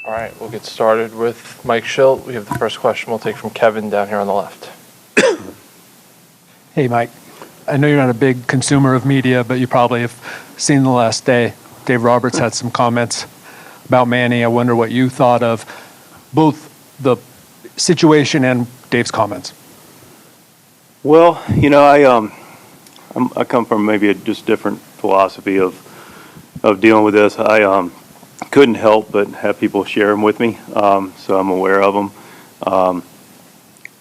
All right, we'll get started with Mike Shildt. We have the first question we'll take from Kevin down here on the left. Hey, Mike. I know you're not a big consumer of media, but you probably have seen the last day. Dave Roberts had some comments about Manny. I wonder what you thought of both the situation and Dave's comments. Well, I come from maybe a just different philosophy of dealing with this. I couldn't help but have people share them with me, so I'm aware of them.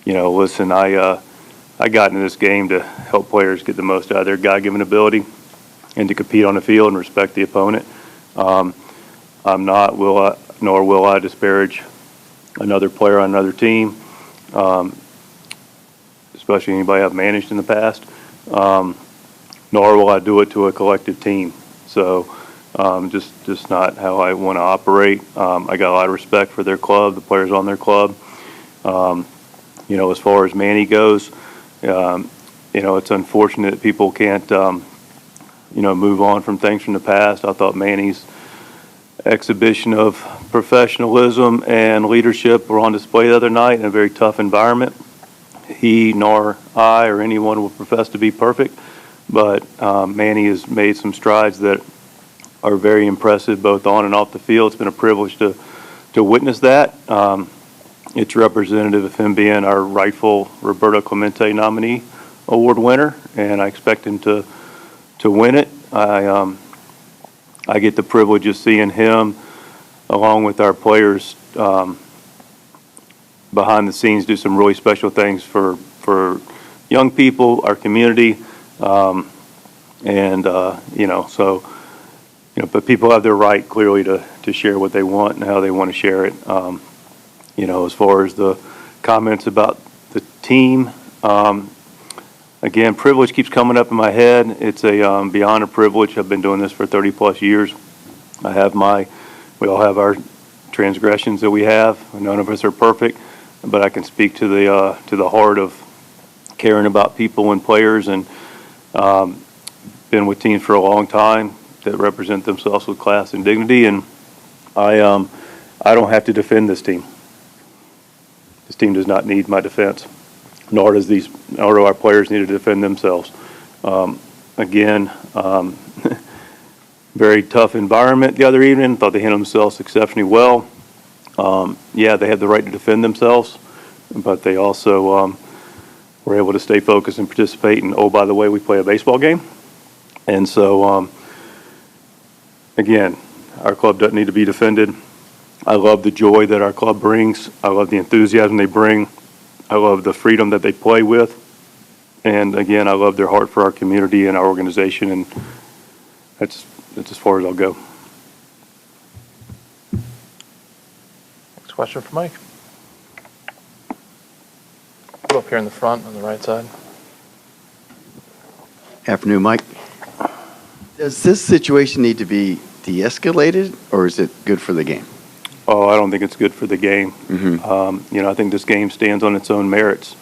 Listen, I got into this game to help players get the most out of their God-given ability and to compete on the field and respect the opponent. I'm not, nor will I disparage another player on another team, especially anybody I've managed in the past, nor will I do it to a collective team. So just not how I want to operate. I got a lot of respect for their club, the players on their club. As far as Manny goes, it's unfortunate that people can't, move on from things from the past. I thought Manny's exhibition of professionalism and leadership were on display the other night in a very tough environment. He nor I or anyone will profess to be perfect, but Manny has made some strides that are very impressive both on and off the field. It's been a privilege to witness that. It's representative of him being our rightful Roberto Clemente nominee award winner, and I expect him to win it. I get the privilege of seeing him along with our players behind the scenes do some really special things for young people, our community, but people have their right clearly to share what they want and how they want to share it. As far as the comments about the team, again, privilege keeps coming up in my head. It's beyond a privilege. I've been doing this for 30 plus years. We all have our transgressions that we have. None of us are perfect, but I can speak to the heart of caring about people and players, and been with teams for a long time that represent themselves with class and dignity. And I don't have to defend this team. This team does not need my defense, nor do our players need to defend themselves. Very tough environment the other evening. Thought they handled themselves exceptionally well. They had the right to defend themselves, but they also were able to stay focused and participate. And, oh, by the way, we play a baseball game. And so, our club doesn't need to be defended. I love the joy that our club brings. I love the enthusiasm they bring. I love the freedom that they play with. And, again, I love their heart for our community and our organization, and that's as far as I'll go. Next question for Mike. Go up here in the front on the right side. Afternoon, Mike. Does this situation need to be de-escalated, or is it good for the game? Oh, I don't think it's good for the game. Mm-hmm. I think this game stands on its own merits.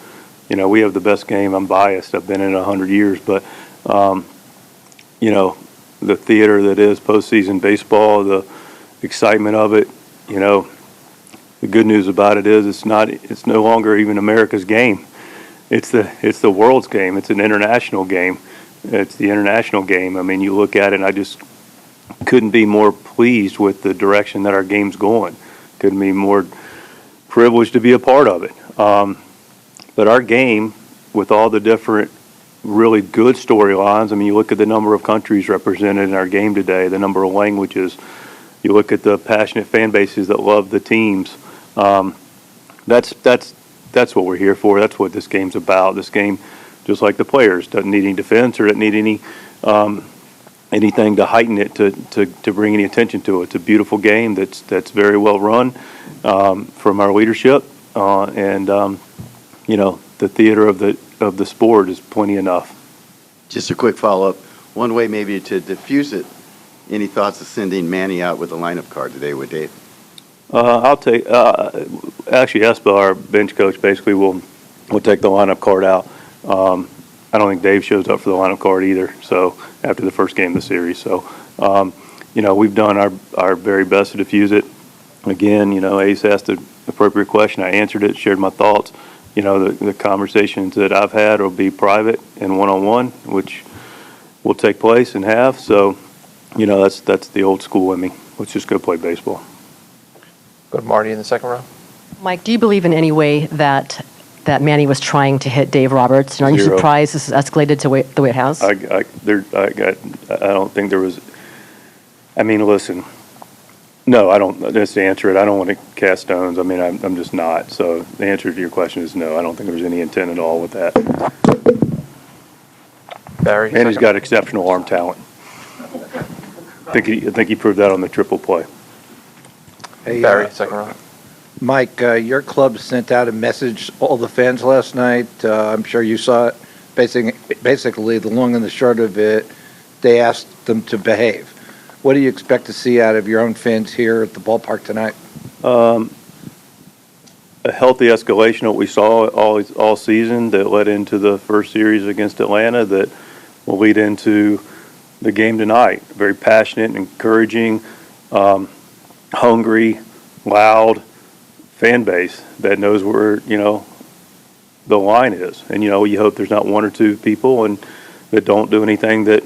We have the best game. I'm biased. I've been in it 100 years, but the theater that is postseason baseball, the excitement of it. The good news about it is it's no longer even America's game. It's the world's game. It's an international game. It's the international game. I mean, you look at it, and I just couldn't be more pleased with the direction that our game's going. Couldn't be more privileged to be a part of it. But our game, with all the different really good storylines, I mean, you look at the number of countries represented in our game today, the number of languages, you look at the passionate fan bases that love the teams. That's what we're here for. That's what this game's about. This game, just like the players, doesn't need any defense or doesn't need anything to heighten it, to bring any attention to it. It's a beautiful game that's very well run from our leadership, and the theater of the sport is plenty enough. Just a quick follow-up. One way maybe to diffuse it, any thoughts of sending Manny out with a lineup card today with Dave? I'll take actually Espa, our bench coach, basically will take the lineup card out. I don't think Dave shows up for the lineup card either. So after the first game of the series, so we've done our very best to diffuse it. again, Ace asked the appropriate question. I answered it, shared my thoughts. The conversations that I've had will be private and one-on-one, which will take place and have. So, that's the old school in me. Let's just go play baseball. Go to Marty in the second row. Mike, do you believe in any way that Manny was trying to hit Dave Roberts? And are you Zero. surprised this has escalated to the way it has? I don't think there was. I mean, listen. No, I don't. Just to answer it, I don't want to cast stones. I mean, I'm just not. So the answer to your question is no. I don't think there was any intent at all with that. Barry. And he's second got exceptional arm talent. I think he proved that on the triple play. Hey, Barry, second row. Mike, your club sent out a message to all the fans last night. I'm sure you saw it. Basically, the long and the short of it, they asked them to behave. What do you expect to see out of your own fans here at the ballpark tonight? A healthy escalation of what we saw all season that led into the first series against Atlanta that will lead into the game tonight. Very passionate, encouraging, hungry, loud fan base that knows where, the line is. And, you hope there's not one or two people and that don't do anything that,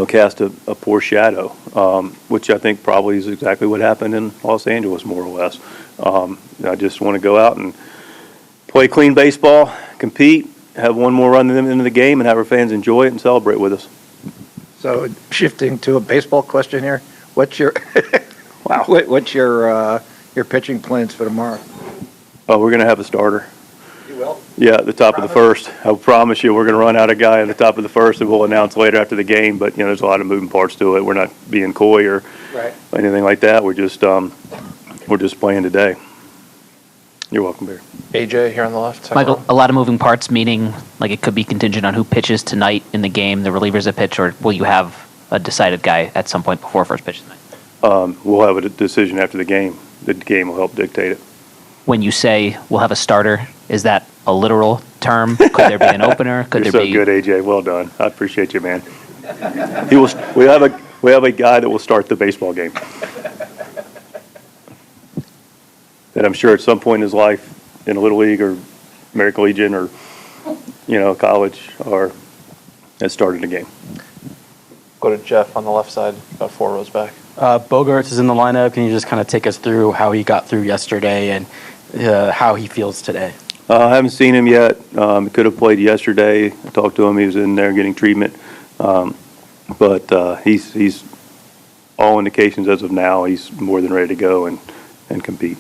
cast a poor shadow, which I think probably is exactly what happened in Los Angeles, more or less. I just want to go out and play clean baseball, compete, have one more run into the game, and have our fans enjoy it and celebrate with us. So, shifting to a baseball question here, what's your what's your pitching plans for tomorrow? Oh, we're going to have a starter. You will. Yeah, at the top of the first. I promise you, we're going to run out a guy at the top of the first, and we'll announce later after the game. But there's a lot of moving parts to it. We're not being coy or anything like that. We're just playing today. You're welcome, Barry. AJ here on the left. Second Michael, row. a lot of moving parts, meaning like it could be contingent on who pitches tonight in the game, the relievers that pitch, or will you have a decided guy at some point before first pitch tonight? We'll have a decision after the game. The game will help dictate it. When you say we'll have a starter, is that a literal term? Could there be an opener? Could You're there so be? good, AJ. Well done. I appreciate you, man. We have a guy that will start the baseball game. That I'm sure at some point in his life, in a Little League or American Legion or, college, or has started a game. Go to Jeff on the left side, about 4 rows back. Bogarts is in the lineup. Can you just kind of take us through how he got through yesterday and how he feels today? I haven't seen him yet. He could have played yesterday. I talked to him. He was in there getting treatment. But he's all indications as of now, he's more than ready to go and compete.